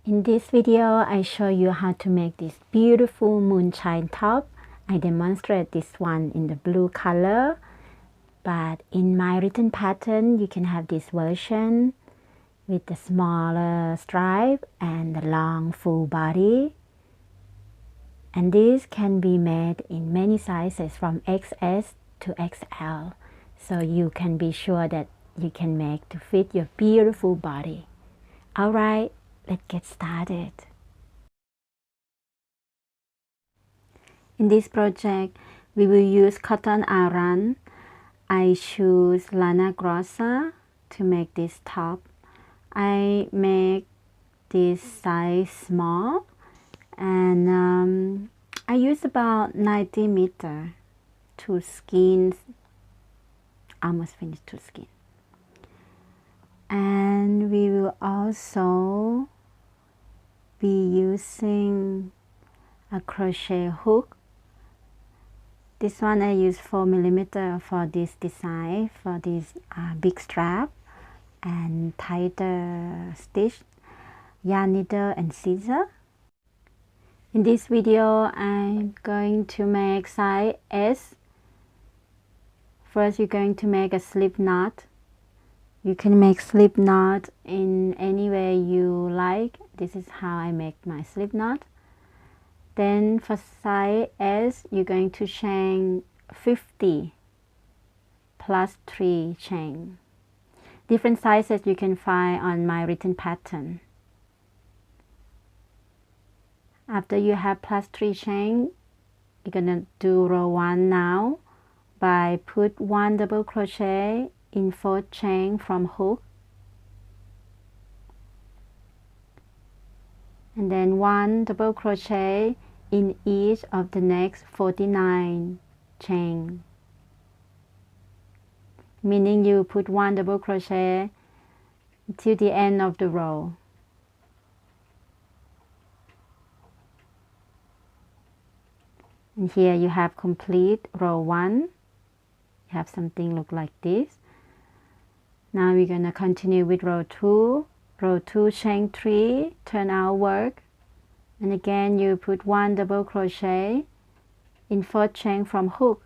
In this video, I show you how to make this beautiful moonshine top. I demonstrate this one in the blue color, but in my written pattern, you can have this version with the smaller stripe and the long full body. And this can be made in many sizes from XS to XL. So you can be sure that you can make to fit your beautiful body. Alright, let's get started. In this project, we will use cotton Aran. I choose MayaLunaCorazon to make this top. I make this size small, and I use about 90 meters to skein, almost finished to skein. And we will also be using a crochet hook. This one I use 4mm for this design, for this big strap, and tighter stitch, yarn needle and scissor. In this video, I'm going to make size S. First, you're going to make a slip knot. You can make slip knot in any way you like. This is how I make my slip knot. Then for size S, you're going to chain 50 plus 3 chain. Different sizes you can find on my written pattern. After you have plus 3 chain, you're gonna do row 1 now by put 1 double crochet in 4th chain from hook, and then 1 double crochet in each of the next 49 chain, meaning you put 1 double crochet till the end of the row. And here you have complete row 1. You have something look like this. Now we're gonna continue with row 2. Row 2, chain 3, turn outward, and again you put 1 double crochet in 4th chain from hook,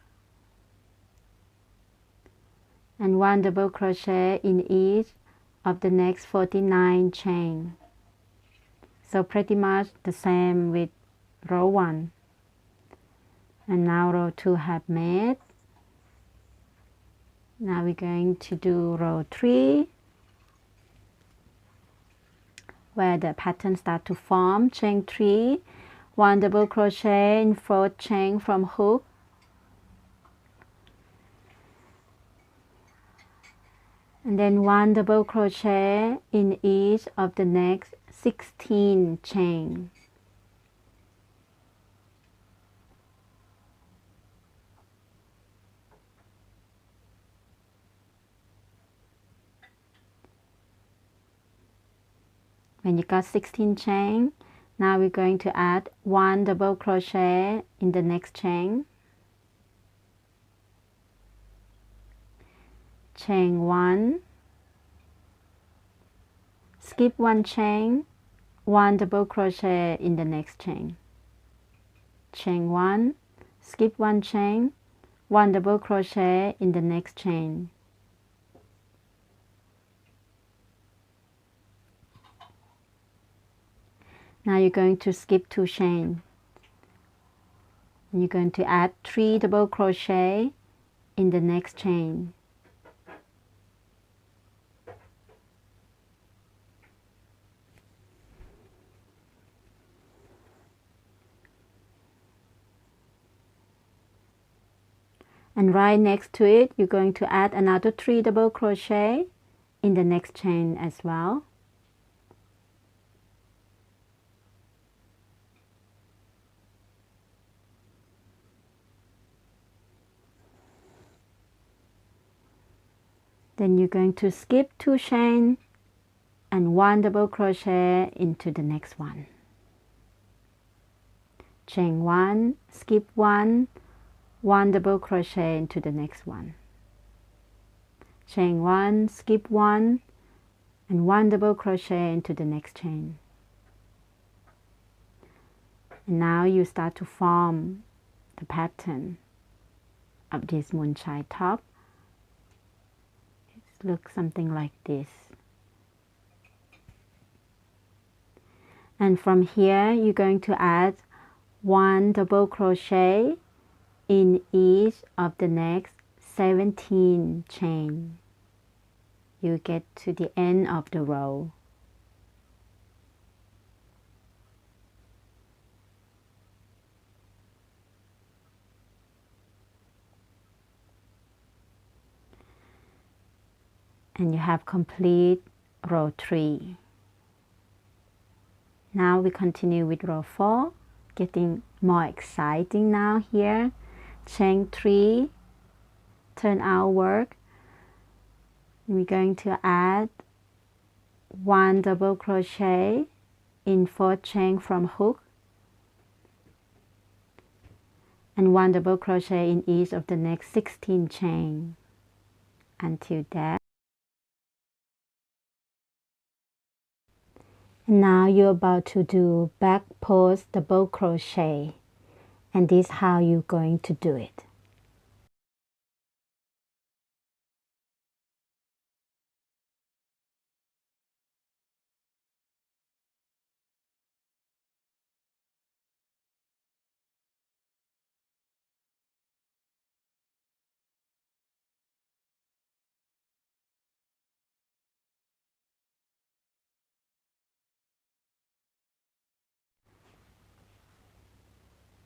and 1 double crochet in each of the next 49 chain. So pretty much the same with row 1. And now row 2 have made. Now we're going to do row 3, where the pattern starts to form. Chain 3, 1 double crochet in 4th chain from hook, and then 1 double crochet in each of the next 16 chain. When you got 16 chain, now we're going to add 1 double crochet in the next chain, chain 1, skip 1 chain, 1 double crochet in the next chain, chain 1, skip 1 chain, 1 double crochet in the next chain. Now you're going to skip 2 chain. And you're going to add 3 double crochet in the next chain. And right next to it, you're going to add another 3 double crochet in the next chain as well. Then you're going to skip 2 chain and 1 double crochet into the next one. Chain 1, skip 1, 1 double crochet into the next one. Chain 1, skip 1, and 1 double crochet into the next chain. And now you start to form the pattern of this moonshine top. It looks something like this. And from here you're going to add 1 double crochet in each of the next 17 chain. You get to the end of the row. And you have complete row 3. Now we continue with row 4, getting more exciting now here. Chain 3, turn outward. We're going to add 1 double crochet in 4th chain from hook and 1 double crochet in each of the next 16 chain until that. Now you're about to do back post double crochet, and this is how you're going to do it.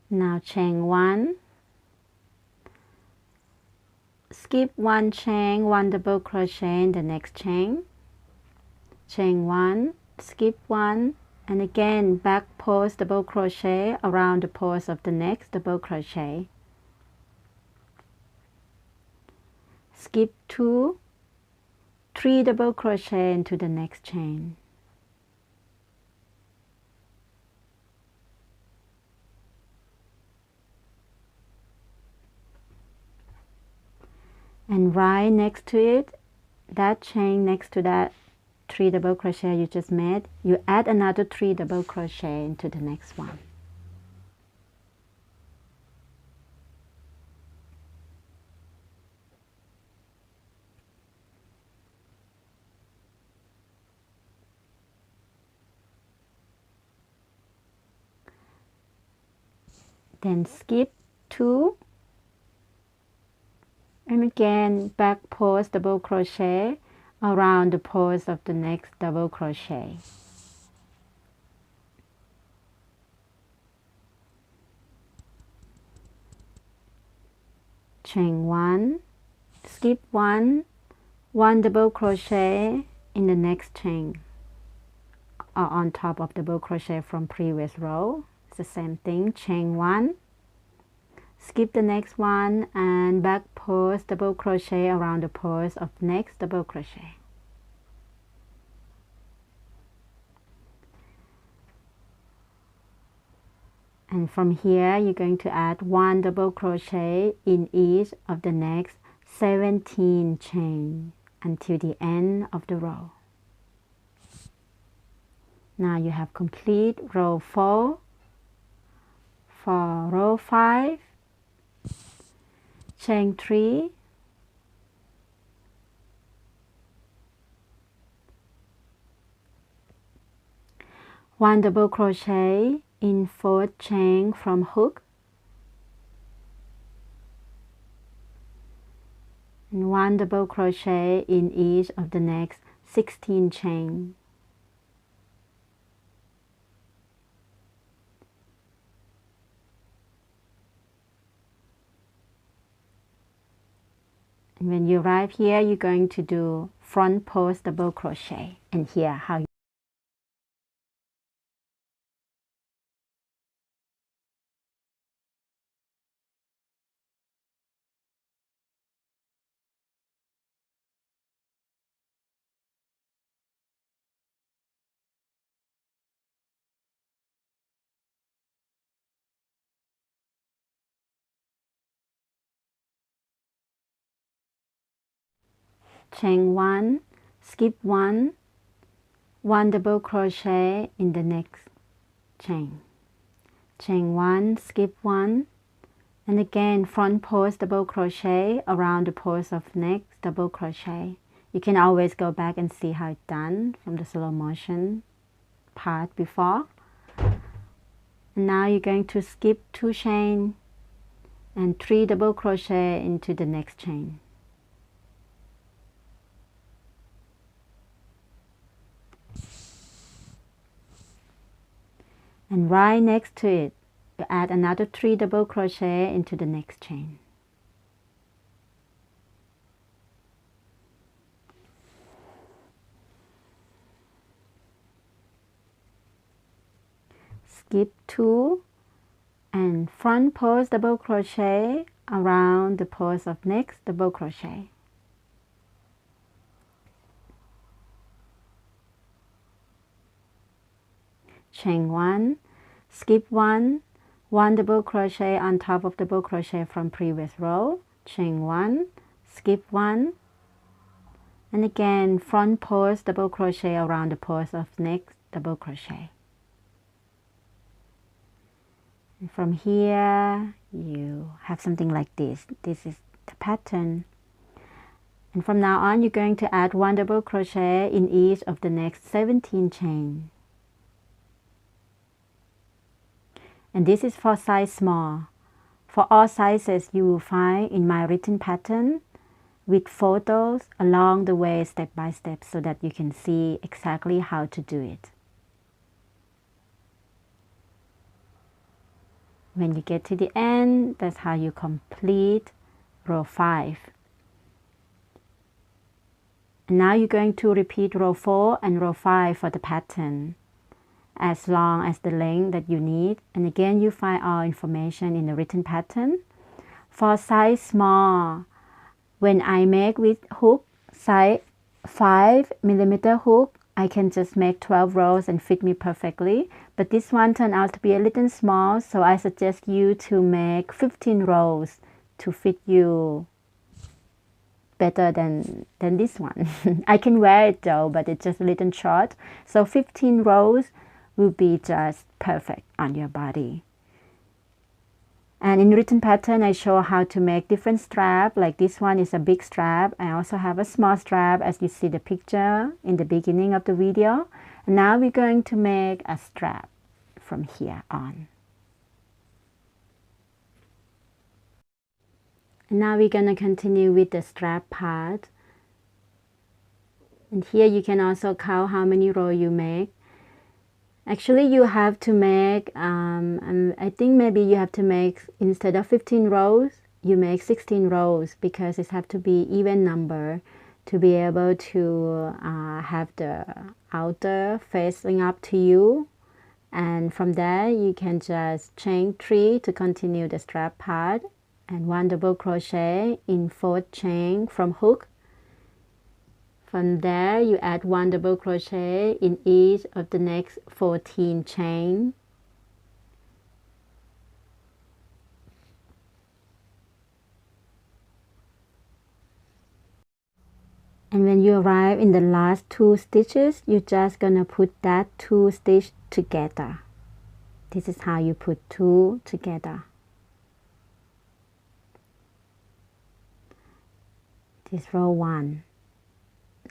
Now chain 1, skip 1 chain, 1 double crochet in the next chain, chain 1, skip 1, and again back post double crochet around the post of the next double crochet, skip 2, 3 double crochet into the next chain, and right next to it, that chain next to that 3 double crochet you just made, you add another 3 double crochet into the next one. Then skip 2, and again back post double crochet around the post of the next double crochet. Chain 1, skip 1, 1 double crochet in the next chain or on top of double crochet from previous row. It's the same thing, chain 1, skip the next one and back post double crochet around the post of next double crochet. And from here you're going to add 1 double crochet in each of the next 17 chain until the end of the row. Now you have complete row 4. For row 5, chain 3, one double crochet in 4th chain from hook, and 1 double crochet in each of the next 16 chain. And when you arrive here, you're going to do front post double crochet, and here how you chain 1, skip 1, 1 double crochet in the next chain, chain 1, skip 1, and again front post double crochet around the post of next double crochet. You can always go back and see how it's done from the slow motion part before. And now you're going to skip 2 chain and 3 double crochet into the next chain. And right next to it, you add another 3 double crochet into the next chain. Skip 2 and front post double crochet around the post of next double crochet. Chain 1, skip 1, 1 double crochet on top of double crochet from previous row, chain 1, skip 1, and again front post double crochet around the post of next double crochet. And from here you have something like this. This is the pattern. And from now on you're going to add 1 double crochet in each of the next 17 chains. And this is for size small. For all sizes you will find in my written pattern with photos along the way step by step so that you can see exactly how to do it. When you get to the end, that's how you complete row 5. And now you're going to repeat row 4 and row 5 for the pattern, as long as the length that you need. And again, you find all information in the written pattern. For size small, when I make with hook, size 5mm hook, I can just make 12 rows and fit me perfectly. But this one turned out to be a little small, so I suggest you to make 15 rows to fit you better than this one. I can wear it though, but it's just a little short. So 15 rows will be just perfect on your body. And in written pattern, I show how to make different strap. Like this one is a big strap. I also have a small strap, as you see the picture in the beginning of the video. And now we're going to make a strap from here on. And now we're going to continue with the strap part. And here you can also count how many rows you make. Actually, you have to make, I think maybe you have to make, instead of 15 rows, you make 16 rows, because it has to be even number to be able to have the outer facing up to you. And from there, you can just chain 3 to continue the strap part, and 1 double crochet in 4th chain from hook. From there, you add 1 double crochet in each of the next 14 chains. And when you arrive in the last 2 stitches, you're just gonna put that 2 stitches together. This is how you put 2 together. This row 1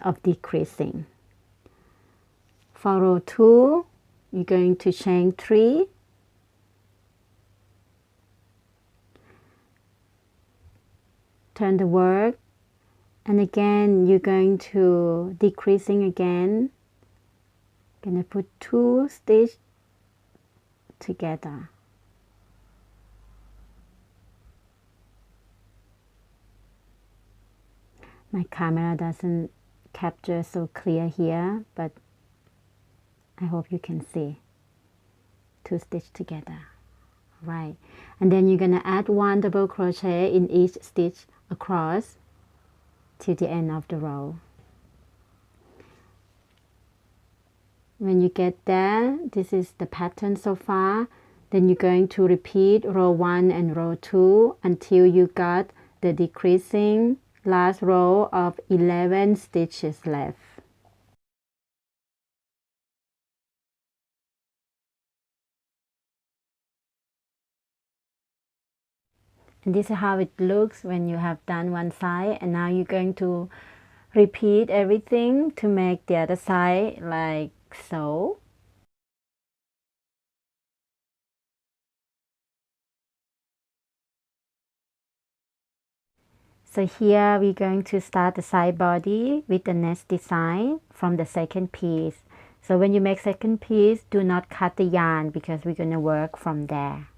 of decreasing. For row 2, you're going to chain 3, turn the work, and again you're going to decreasing again. Gonna put 2 stitches together. My camera doesn't capture so clear here, but I hope you can see. 2 stitches together. Right, and then you're gonna add 1 double crochet in each stitch across to the end of the row. When you get there, this is the pattern so far. Then you're going to repeat row 1 and row 2 until you got the decreasing last row of 11 stitches left. And this is how it looks when you have done one side, and now you're going to repeat everything to make the other side like so. So here we're going to start the side body with the nest design from the second piece. So when you make second piece, do not cut the yarn because we're going to work from there.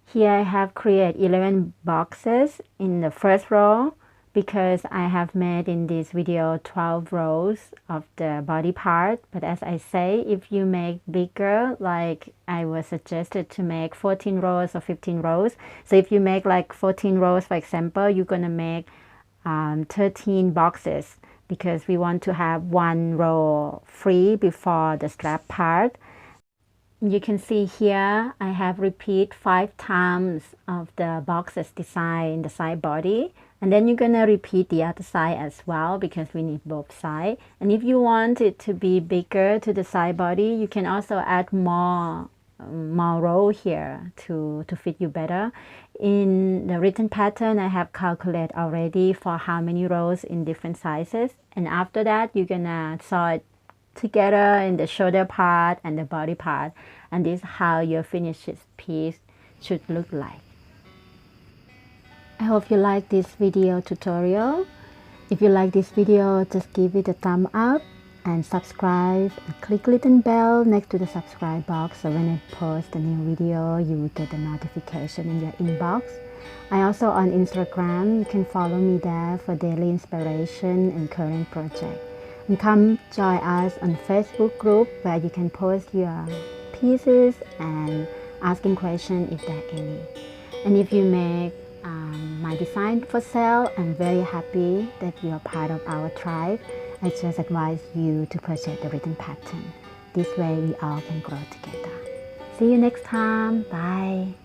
Here I have created 11 boxes in the first row because I have made in this video 12 rows of the body part. But as I say, if you make bigger, like I was suggested to make 14 rows or 15 rows. So if you make like 14 rows, for example, you're gonna make 13 boxes because we want to have one row free before the strap part. You can see here I have repeat 5 times of the boxes design in the side body, and then you're gonna repeat the other side as well because we need both sides. And if you want it to be bigger to the side body, you can also add more row here to fit you better. In the written pattern I have calculated already for how many rows in different sizes, and after that you're gonna sew it together in the shoulder part and the body part, and this is how your finished piece should look like. I hope you like this video tutorial. If you like this video, just give it a thumb up and subscribe and click little bell next to the subscribe box so when I post a new video you will get a notification in your inbox. I also on Instagram, you can follow me there for daily inspiration and current project. And come join us on Facebook group where you can post your pieces and asking questions if there are any. And if you make my design for sale, I'm very happy that you are part of our tribe. I just advise you to purchase the written pattern. This way we all can grow together. See you next time. Bye.